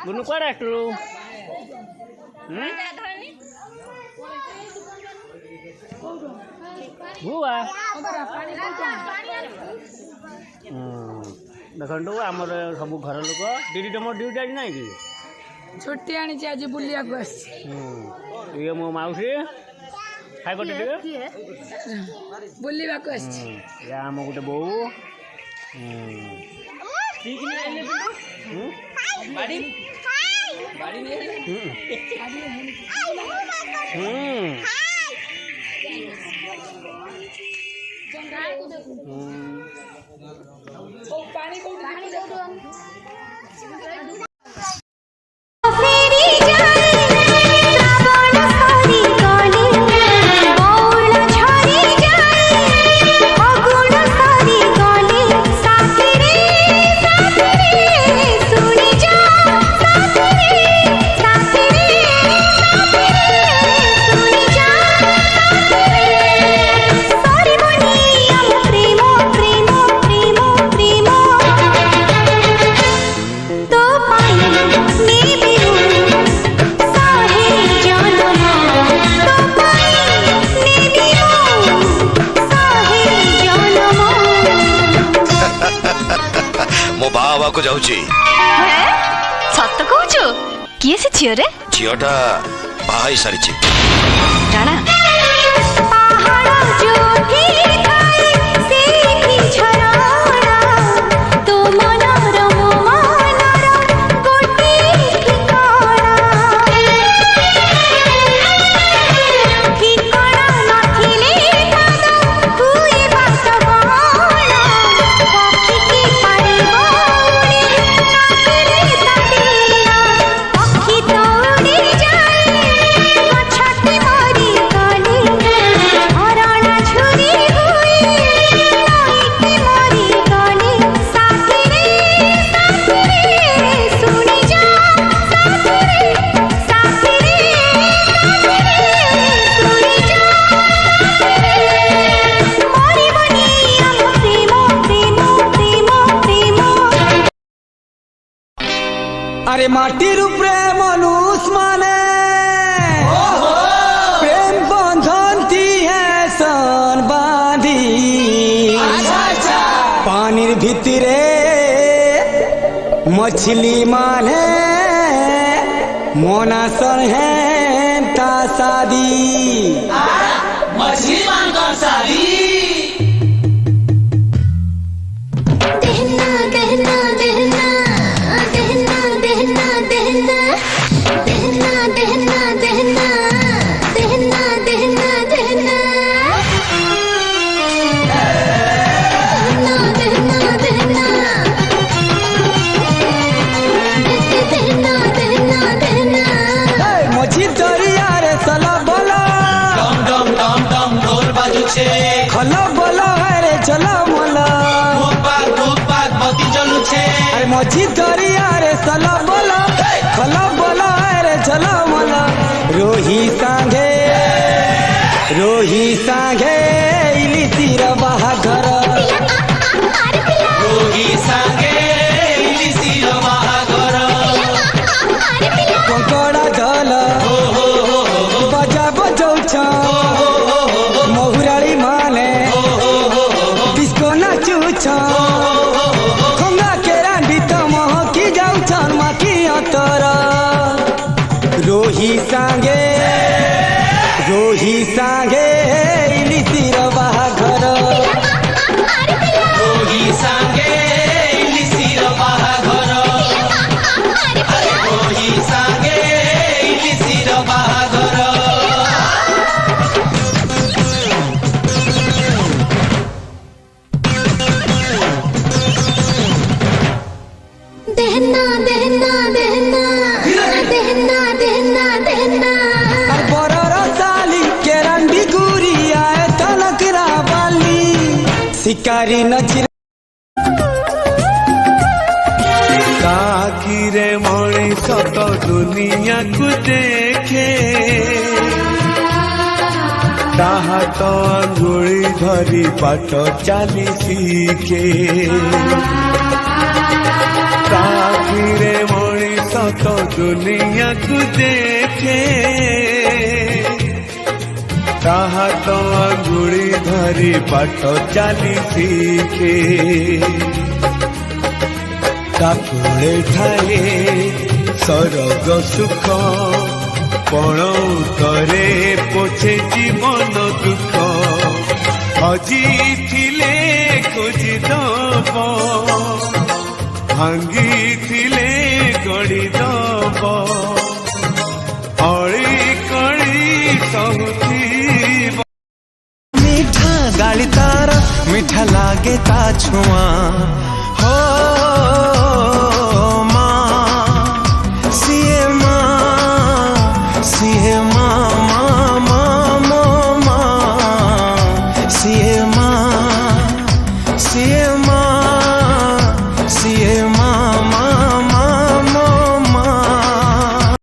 बुनु कड़ा आसलु हुआ देखो आमर सब घर लोक दीदी तुम ड्यूटी आज ना कि छुट्टी आनी आज बुलिया ये मो मौसी खाई कटे बुलवा आम गोटे बो को जाउची सत्य कहूचु किए से झियो रे झियोटा बाहाई सारिची राणा अरे माटी प्रेम मनुष्य माने प्रेम बंधनती है सन बांधी पानी भितरे मछली माने मोना सन है ता शादी मछली मानकर शादी खलो बोलो अरे चलो मोला अरे मछी दरिया रे चलो बोलो खलो बोलो अरे चलो मोला रोही सांगे इलिसिर बाहाघर रोही सांगे इलिसिर बाहाघर कंकड़ा धल बजा बजौछ महुराड़ी माने डिस्को नाचुछ खंगा के रांडी तो महकी जाउछन माकी अतर रोही सांगे इलिसिर बाहाघर रोही सांगे इलिसिर बाहाघर रोही सांगे इलिसिर बाहाघर शिकारी नचिर ताकिरे मणिष तो दुनिया को देखे ताहा तो अंगुली धरी बाट चली सीखे तो दुनिया को देखे ताहा तो अंगुड़ी धरी बाट चाली सीखे ताकुले ठाए सरग सुख पण करे पोछे जीवन दुख हजी थिले खोजी दब भांगी थिले गड़ी दब अड़ी कड़ी सहुथी मीठा गाली तार मीठा लागे ता छुआ